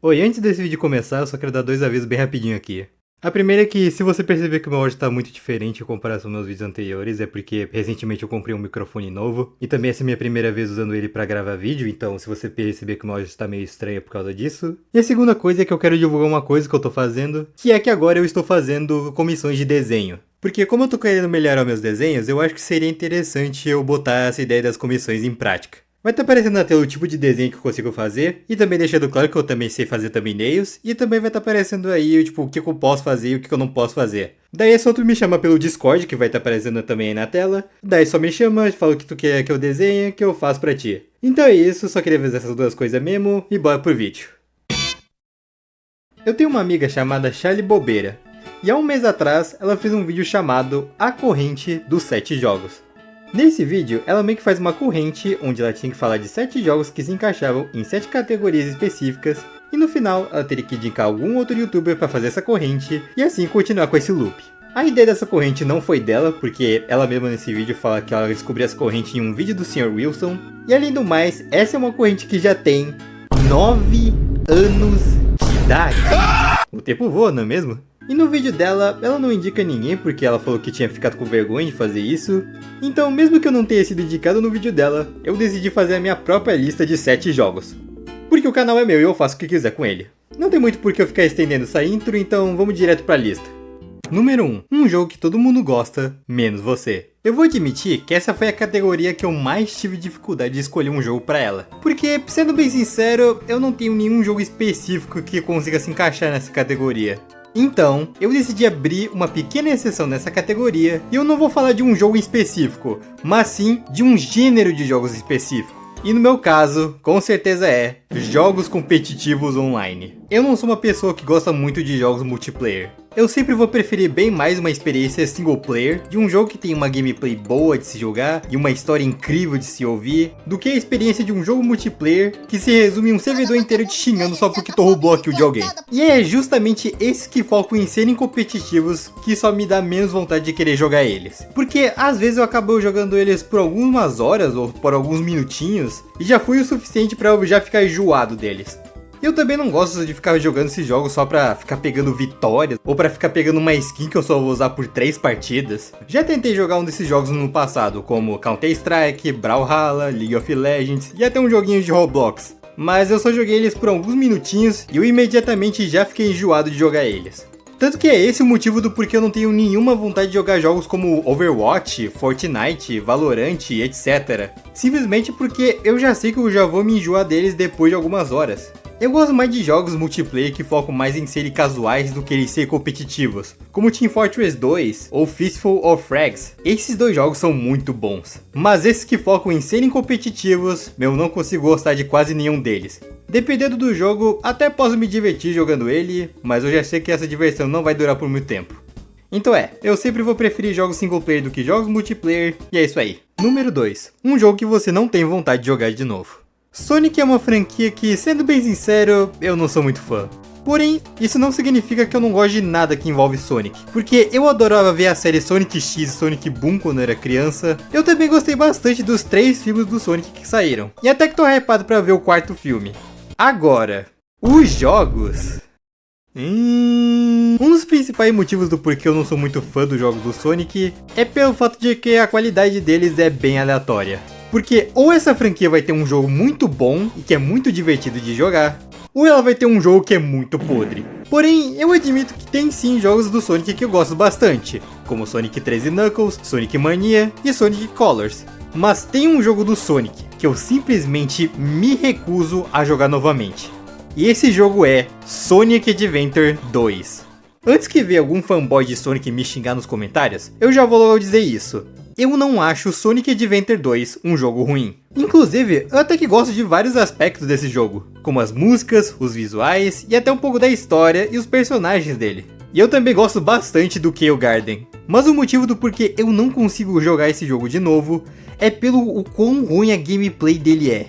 Oi, antes desse vídeo começar, eu só quero dar dois avisos bem rapidinho aqui. A primeira é que se você perceber que o meu áudio tá muito diferente em comparação aos meus vídeos anteriores, é porque recentemente eu comprei um microfone novo, e também essa é a minha primeira vez usando ele pra gravar vídeo, então se você perceber que o meu áudio está meio estranho é por causa disso. E a segunda coisa é que eu quero divulgar uma coisa que eu tô fazendo, que é que agora eu estou fazendo comissões de desenho. Porque como eu tô querendo melhorar meus desenhos, eu acho que seria interessante eu botar essa ideia das comissões em prática. Vai estar aparecendo na tela o tipo de desenho que eu consigo fazer, e também deixando claro que eu também sei fazer thumbnails, e também vai estar aparecendo aí tipo, o que eu posso fazer e o que eu não posso fazer. Daí é só tu me chamar pelo Discord, que vai estar aparecendo também aí na tela, daí só me chama, fala o que tu quer que eu desenhe, que eu faço pra ti. Então é isso, só queria avisar essas duas coisas mesmo, e bora pro vídeo. Eu tenho uma amiga chamada Charlie Bobeira, e há um mês atrás ela fez um vídeo chamado A Corrente dos 7 Jogos. Nesse vídeo, ela meio que faz uma corrente, onde ela tinha que falar de 7 jogos que se encaixavam em 7 categorias específicas, e no final, ela teria que indicar algum outro youtuber para fazer essa corrente, e assim continuar com esse loop. A ideia dessa corrente não foi dela, porque ela mesma nesse vídeo fala que ela descobriu essa corrente em um vídeo do Sr. Wilson, e além do mais, essa é uma corrente que já tem 9 anos de idade. O tempo voa, não é mesmo? E no vídeo dela, ela não indica ninguém porque ela falou que tinha ficado com vergonha de fazer isso. Então, mesmo que eu não tenha sido indicado no vídeo dela, eu decidi fazer a minha própria lista de 7 jogos. Porque o canal é meu e eu faço o que quiser com ele. Não tem muito por que eu ficar estendendo essa intro, então vamos direto pra lista. Número 1. Um jogo que todo mundo gosta, menos você. Eu vou admitir que essa foi a categoria que eu mais tive dificuldade de escolher um jogo pra ela. Porque, sendo bem sincero, eu não tenho nenhum jogo específico que consiga se encaixar nessa categoria. Então, eu decidi abrir uma pequena exceção nessa categoria, e eu não vou falar de um jogo em específico, mas sim de um gênero de jogos específico. E no meu caso, com certeza é jogos competitivos online. Eu não sou uma pessoa que gosta muito de jogos multiplayer. Eu sempre vou preferir bem mais uma experiência single player, de um jogo que tem uma gameplay boa de se jogar e uma história incrível de se ouvir, do que a experiência de um jogo multiplayer que se resume em um servidor inteiro te xingando só porque tu roubou a kill de alguém. E é justamente esses que focam em serem competitivos que só me dá menos vontade de querer jogar eles. Porque às vezes eu acabo jogando eles por algumas horas ou por alguns minutinhos e já foi o suficiente pra eu já ficar enjoado deles. Eu também não gosto de ficar jogando esses jogos só pra ficar pegando vitórias, ou pra ficar pegando uma skin que eu só vou usar por 3 partidas. Já tentei jogar um desses jogos no passado, como Counter-Strike, Brawlhalla, League of Legends e até um joguinho de Roblox. Mas eu só joguei eles por alguns minutinhos e eu imediatamente já fiquei enjoado de jogar eles. Tanto que é esse o motivo do porquê eu não tenho nenhuma vontade de jogar jogos como Overwatch, Fortnite, Valorant, etc. Simplesmente porque eu já sei que eu já vou me enjoar deles depois de algumas horas. Eu gosto mais de jogos multiplayer que focam mais em serem casuais do que em ser competitivos, como Team Fortress 2 ou Fistful of Frags. Esses dois jogos são muito bons, mas esses que focam em serem competitivos, eu não consigo gostar de quase nenhum deles. Dependendo do jogo, até posso me divertir jogando ele, mas eu já sei que essa diversão não vai durar por muito tempo. Então eu sempre vou preferir jogos single player do que jogos multiplayer, e é isso aí. Número 2. Um jogo que você não tem vontade de jogar de novo. Sonic é uma franquia que, sendo bem sincero, eu não sou muito fã. Porém, isso não significa que eu não gosto de nada que envolve Sonic, porque eu adorava ver a série Sonic X e Sonic Boom quando eu era criança. Eu também gostei bastante dos 3 filmes do Sonic que saíram, e até que tô hypado pra ver o 4º filme. Agora, os jogos... Um dos principais motivos do porquê eu não sou muito fã dos jogos do Sonic é pelo fato de que a qualidade deles é bem aleatória. Porque ou essa franquia vai ter um jogo muito bom e que é muito divertido de jogar, ou ela vai ter um jogo que é muito podre. Porém, eu admito que tem sim jogos do Sonic que eu gosto bastante, como Sonic 3 Knuckles, Sonic Mania e Sonic Colors. Mas tem um jogo do Sonic que eu simplesmente me recuso a jogar novamente. E esse jogo é Sonic Adventure 2. Antes que ver algum fanboy de Sonic me xingar nos comentários, eu já vou logo dizer isso. Eu não acho Sonic Adventure 2 um jogo ruim. Inclusive, eu até que gosto de vários aspectos desse jogo, como as músicas, os visuais e até um pouco da história e os personagens dele. E eu também gosto bastante do Kale Garden. Mas o motivo do porquê eu não consigo jogar esse jogo de novo é pelo quão ruim a gameplay dele é.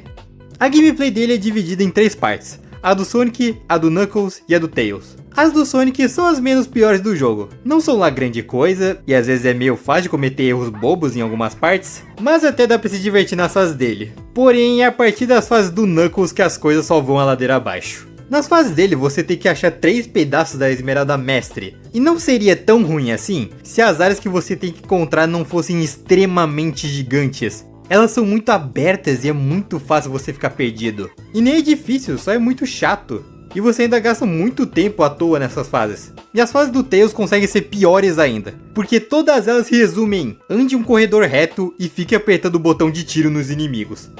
A gameplay dele é dividida em 3 partes. A do Sonic, a do Knuckles e a do Tails. As do Sonic são as menos piores do jogo. Não são lá grande coisa, e às vezes é meio fácil de cometer erros bobos em algumas partes, mas até dá pra se divertir nas fases dele. Porém, é a partir das fases do Knuckles que as coisas só vão a ladeira abaixo. Nas fases dele você tem que achar 3 pedaços da Esmeralda Mestre, e não seria tão ruim assim se as áreas que você tem que encontrar não fossem extremamente gigantes. Elas são muito abertas e é muito fácil você ficar perdido. E nem é difícil, só é muito chato. E você ainda gasta muito tempo à toa nessas fases. E as fases do Tails conseguem ser piores ainda, porque todas elas se resumem em ande um corredor reto e fique apertando o botão de tiro nos inimigos.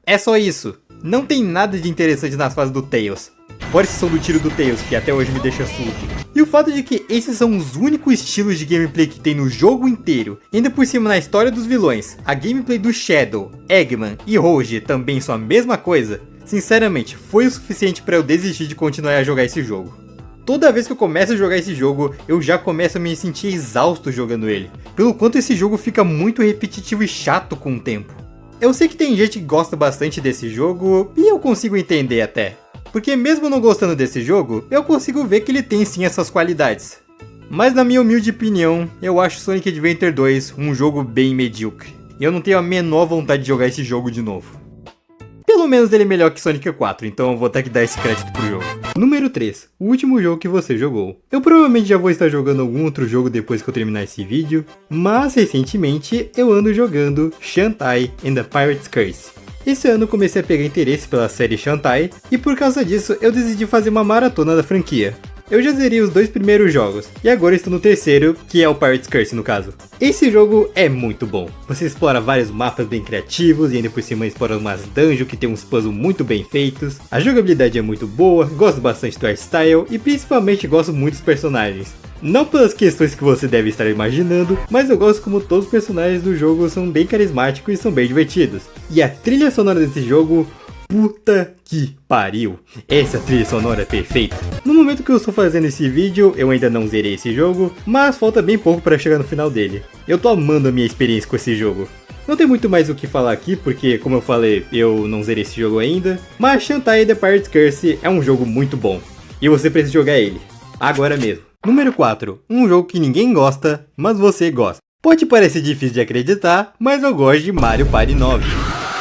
É só isso. Não tem nada de interessante nas fases do Tails. Fora esse som do tiro do Tails, que até hoje me deixa surdo. E o fato de que esses são os únicos estilos de gameplay que tem no jogo inteiro, ainda por cima na história dos vilões, a gameplay do Shadow, Eggman e Rouge também são a mesma coisa, sinceramente, foi o suficiente para eu desistir de continuar a jogar esse jogo. Toda vez que eu começo a jogar esse jogo, eu já começo a me sentir exausto jogando ele, pelo quanto esse jogo fica muito repetitivo e chato com o tempo. Eu sei que tem gente que gosta bastante desse jogo, e eu consigo entender até. Porque mesmo não gostando desse jogo, eu consigo ver que ele tem sim essas qualidades. Mas na minha humilde opinião, eu acho Sonic Adventure 2 um jogo bem medíocre. E eu não tenho a menor vontade de jogar esse jogo de novo. Pelo menos ele é melhor que Sonic 4, então eu vou ter que dar esse crédito pro jogo. Número 3. O último jogo que você jogou. Eu provavelmente já vou estar jogando algum outro jogo depois que eu terminar esse vídeo, mas recentemente eu ando jogando Shantae and the Pirate's Curse. Esse ano comecei a pegar interesse pela série Shantae, e por causa disso eu decidi fazer uma maratona da franquia. Eu já zerei os 2 primeiros jogos, e agora estou no terceiro, que é o Pirate's Curse no caso. Esse jogo é muito bom. Você explora vários mapas bem criativos, e ainda por cima explora umas dungeons que tem uns puzzles muito bem feitos. A jogabilidade é muito boa, gosto bastante do art style, e principalmente gosto muito dos personagens. Não pelas questões que você deve estar imaginando, mas eu gosto como todos os personagens do jogo são bem carismáticos e são bem divertidos. E a trilha sonora desse jogo, puta que pariu, essa trilha sonora é perfeita. No momento que eu estou fazendo esse vídeo, eu ainda não zerei esse jogo, mas falta bem pouco para chegar no final dele. Eu tô amando a minha experiência com esse jogo. Não tem muito mais o que falar aqui, porque como eu falei, eu não zerei esse jogo ainda, mas Shantae The Pirate's Curse é um jogo muito bom, e você precisa jogar ele, agora mesmo. Número 4. Um jogo que ninguém gosta, mas você gosta. Pode parecer difícil de acreditar, mas eu gosto de Mario Party 9.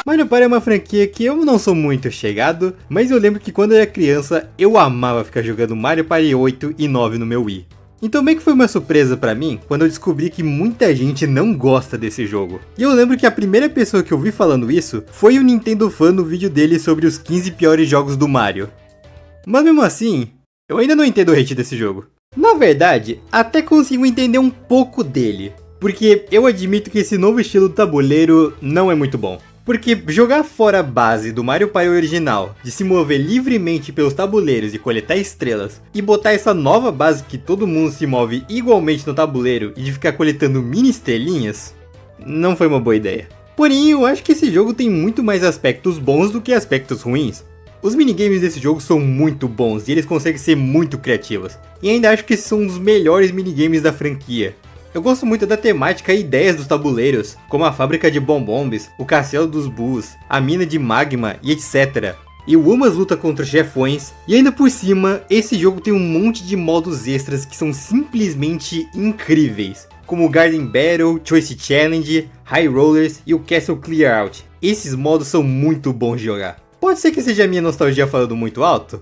Mario Party é uma franquia que eu não sou muito chegado, mas eu lembro que quando eu era criança, eu amava ficar jogando Mario Party 8 e 9 no meu Wii. Então meio que foi uma surpresa pra mim, quando eu descobri que muita gente não gosta desse jogo. E eu lembro que a primeira pessoa que eu vi falando isso, foi o Nintendo Fan no vídeo dele sobre os 15 piores jogos do Mario. Mas mesmo assim, eu ainda não entendo o hate desse jogo. Na verdade, até consigo entender um pouco dele, porque eu admito que esse novo estilo do tabuleiro não é muito bom. Porque jogar fora a base do Mario Party original, de se mover livremente pelos tabuleiros e coletar estrelas, e botar essa nova base que todo mundo se move igualmente no tabuleiro e de ficar coletando mini estrelinhas, não foi uma boa ideia. Porém, eu acho que esse jogo tem muito mais aspectos bons do que aspectos ruins. Os minigames desse jogo são muito bons e eles conseguem ser muito criativos. E ainda acho que esses são um dos melhores minigames da franquia. Eu gosto muito da temática e ideias dos tabuleiros, como a fábrica de bombombes, o castelo dos Boos, a mina de magma e etc. E o Umas luta contra chefões, e ainda por cima, esse jogo tem um monte de modos extras que são simplesmente incríveis. Como o Garden Battle, Choice Challenge, High Rollers e o Castle Clear Out. Esses modos são muito bons de jogar. Pode ser que seja a minha nostalgia falando muito alto?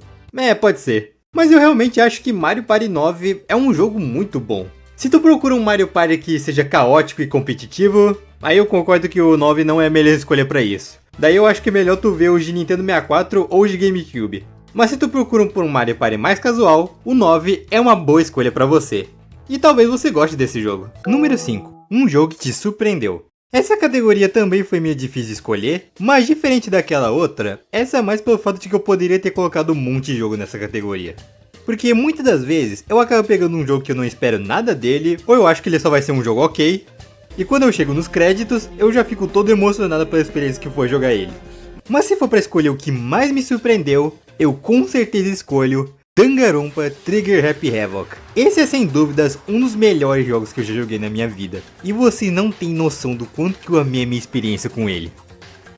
Pode ser. Mas eu realmente acho que Mario Party 9 é um jogo muito bom. Se tu procura um Mario Party que seja caótico e competitivo, aí eu concordo que o 9 não é a melhor escolha pra isso. Daí eu acho que é melhor tu ver os de Nintendo 64 ou os de GameCube. Mas se tu procura por um Mario Party mais casual, o 9 é uma boa escolha pra você. E talvez você goste desse jogo. Número 5. Um jogo que te surpreendeu. Essa categoria também foi meio difícil de escolher, mas diferente daquela outra, essa é mais pelo fato de que eu poderia ter colocado um monte de jogo nessa categoria. Porque muitas das vezes eu acabo pegando um jogo que eu não espero nada dele, ou eu acho que ele só vai ser um jogo ok, e quando eu chego nos créditos, eu já fico todo emocionado pela experiência que foi jogar ele. Mas se for pra escolher o que mais me surpreendeu, eu com certeza escolho Danganronpa Trigger Happy Havoc. Esse é sem dúvidas um dos melhores jogos que eu já joguei na minha vida. E você não tem noção do quanto que eu amei a minha experiência com ele.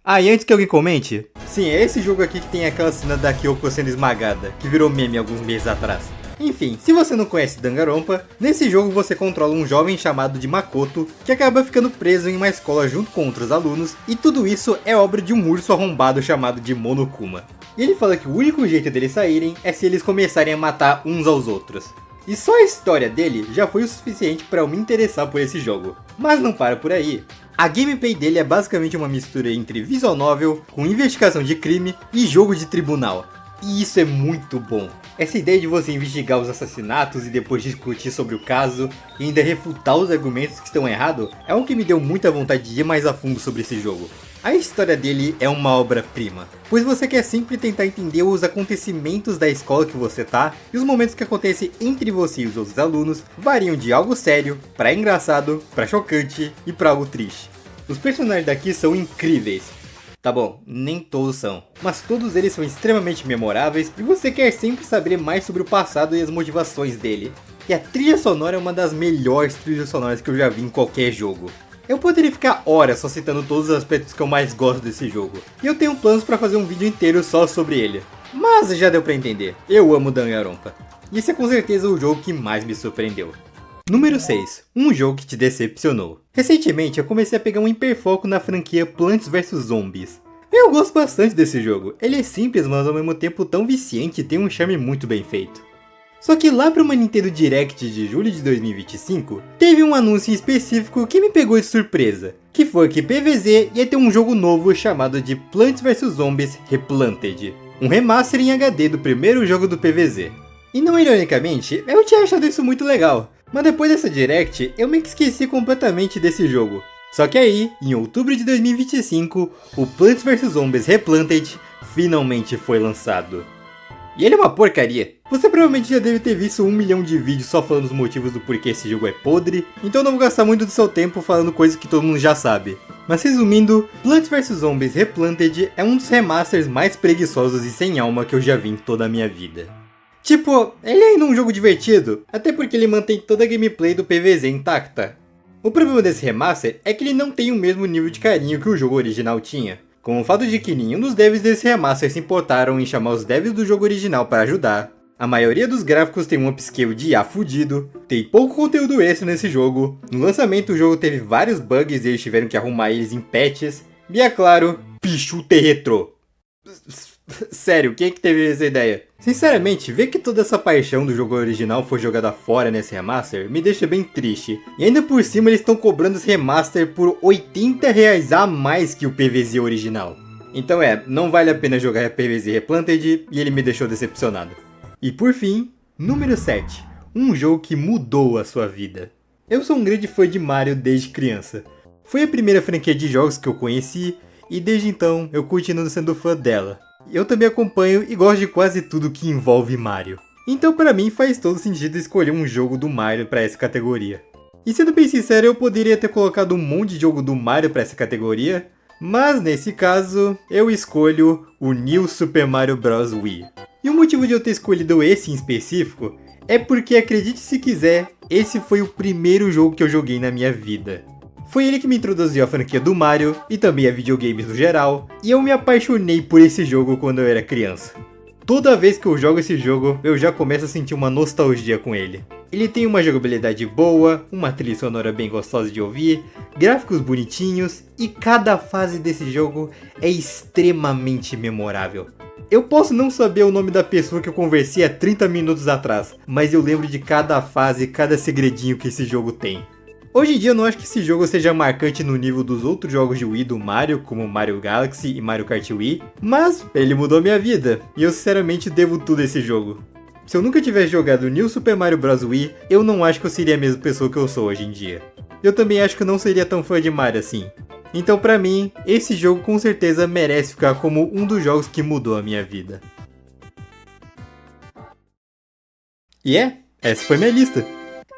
Ah, e antes que alguém comente, sim, é esse jogo aqui que tem aquela cena da Kyoko sendo esmagada, que virou meme alguns meses atrás. Enfim, se você não conhece Danganronpa, nesse jogo você controla um jovem chamado de Makoto, que acaba ficando preso em uma escola junto com outros alunos, e tudo isso é obra de um urso arrombado chamado de Monokuma. E ele fala que o único jeito deles saírem é se eles começarem a matar uns aos outros. E só a história dele já foi o suficiente para eu me interessar por esse jogo. Mas não para por aí. A gameplay dele é basicamente uma mistura entre visual novel, com investigação de crime e jogo de tribunal. E isso é muito bom. Essa ideia de você investigar os assassinatos e depois discutir sobre o caso e ainda refutar os argumentos que estão errados é o que me deu muita vontade de ir mais a fundo sobre esse jogo. A história dele é uma obra-prima, pois você quer sempre tentar entender os acontecimentos da escola que você tá, e os momentos que acontecem entre você e os outros alunos variam de algo sério, pra engraçado, pra chocante e pra algo triste. Os personagens daqui são incríveis. Tá bom, nem todos são, mas todos eles são extremamente memoráveis e você quer sempre saber mais sobre o passado e as motivações dele. E a trilha sonora é uma das melhores trilhas sonoras que eu já vi em qualquer jogo. Eu poderia ficar horas só citando todos os aspectos que eu mais gosto desse jogo, e eu tenho planos para fazer um vídeo inteiro só sobre ele. Mas já deu pra entender, eu amo Danganronpa, e esse é com certeza o jogo que mais me surpreendeu. Número 6. Um jogo que te decepcionou. Recentemente eu comecei a pegar um hiperfoco na franquia Plants vs Zombies. Eu gosto bastante desse jogo, ele é simples mas ao mesmo tempo tão viciante e tem um charme muito bem feito. Só que lá para uma Nintendo Direct de julho de 2025, teve um anúncio em específico que me pegou de surpresa, que foi que PvZ ia ter um jogo novo chamado de Plants vs Zombies Replanted, um remaster em HD do primeiro jogo do PvZ. E não ironicamente, eu tinha achado isso muito legal, mas depois dessa Direct eu meio que esqueci completamente desse jogo. Só que aí, em outubro de 2025, o Plants vs Zombies Replanted finalmente foi lançado. E ele é uma porcaria. Você provavelmente já deve ter visto 1 milhão de vídeos só falando os motivos do porquê esse jogo é podre, então eu não vou gastar muito do seu tempo falando coisas que todo mundo já sabe. Mas resumindo, Plants vs Zombies Replanted é um dos remasters mais preguiçosos e sem alma que eu já vi em toda a minha vida. Tipo, ele é ainda um jogo divertido, até porque ele mantém toda a gameplay do PvZ intacta. O problema desse remaster é que ele não tem o mesmo nível de carinho que o jogo original tinha. Com o fato de que nenhum dos devs desse remaster se importaram em chamar os devs do jogo original para ajudar, a maioria dos gráficos tem um upscale de IA fudido, tem pouco conteúdo extra nesse jogo, no lançamento o jogo teve vários bugs e eles tiveram que arrumar eles em patches, e é claro, Pichu retrô. Sério, quem é que teve essa ideia? Sinceramente, ver que toda essa paixão do jogo original foi jogada fora nesse remaster me deixa bem triste. E ainda por cima eles estão cobrando esse remaster por R$80 a mais que o PvZ original. Então não vale a pena jogar PvZ Replanted e ele me deixou decepcionado. E por fim, número 7. Um jogo que mudou a sua vida. Eu sou um grande fã de Mario desde criança. Foi a primeira franquia de jogos que eu conheci e desde então eu continuo sendo fã dela. Eu também acompanho e gosto de quase tudo que envolve Mario. Então para mim faz todo sentido escolher um jogo do Mario para essa categoria. E sendo bem sincero, eu poderia ter colocado um monte de jogo do Mario para essa categoria, mas nesse caso eu escolho o New Super Mario Bros. Wii. E o motivo de eu ter escolhido esse em específico é porque, acredite se quiser, esse foi o primeiro jogo que eu joguei na minha vida. Foi ele que me introduziu à franquia do Mario e também a videogames no geral, e eu me apaixonei por esse jogo quando eu era criança. Toda vez que eu jogo esse jogo, eu já começo a sentir uma nostalgia com ele. Ele tem uma jogabilidade boa, uma trilha sonora bem gostosa de ouvir, gráficos bonitinhos e cada fase desse jogo é extremamente memorável. Eu posso não saber o nome da pessoa que eu conversei há 30 minutos atrás, mas eu lembro de cada fase, cada segredinho que esse jogo tem. Hoje em dia eu não acho que esse jogo seja marcante no nível dos outros jogos de Wii do Mario, como Mario Galaxy e Mario Kart Wii, mas ele mudou minha vida, e eu sinceramente devo tudo a esse jogo. Se eu nunca tivesse jogado New Super Mario Bros. Wii, eu não acho que eu seria a mesma pessoa que eu sou hoje em dia. Eu também acho que eu não seria tão fã de Mario assim. Então pra mim, esse jogo com certeza merece ficar como um dos jogos que mudou a minha vida. E essa foi minha lista.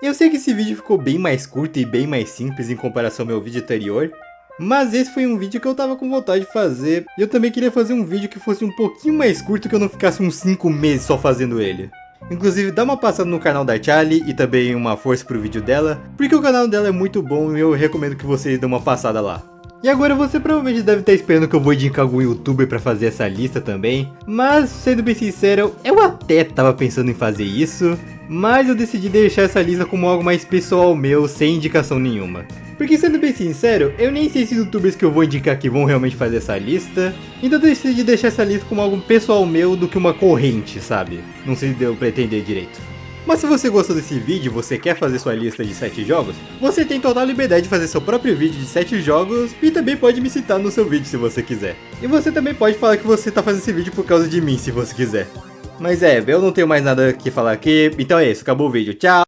Eu sei que esse vídeo ficou bem mais curto e bem mais simples em comparação ao meu vídeo anterior, mas esse foi um vídeo que eu tava com vontade de fazer, e eu também queria fazer um vídeo que fosse um pouquinho mais curto, que eu não ficasse uns 5 meses só fazendo ele. Inclusive dá uma passada no canal da Charlie e também uma força pro vídeo dela, porque o canal dela é muito bom e eu recomendo que vocês dêem uma passada lá. E agora você provavelmente deve estar esperando que eu vou indicar algum youtuber pra fazer essa lista também, mas sendo bem sincero, eu até tava pensando em fazer isso, mas eu decidi deixar essa lista como algo mais pessoal meu, sem indicação nenhuma. Porque sendo bem sincero, eu nem sei se os youtubers que eu vou indicar aqui vão realmente fazer essa lista. Então eu decidi deixar essa lista como algo pessoal meu do que uma corrente, sabe? Não sei se deu pra entender direito. Mas se você gostou desse vídeo e você quer fazer sua lista de 7 jogos, você tem total liberdade de fazer seu próprio vídeo de 7 jogos e também pode me citar no seu vídeo se você quiser. E você também pode falar que você tá fazendo esse vídeo por causa de mim se você quiser. Mas eu não tenho mais nada que falar aqui, então é isso, acabou o vídeo, tchau!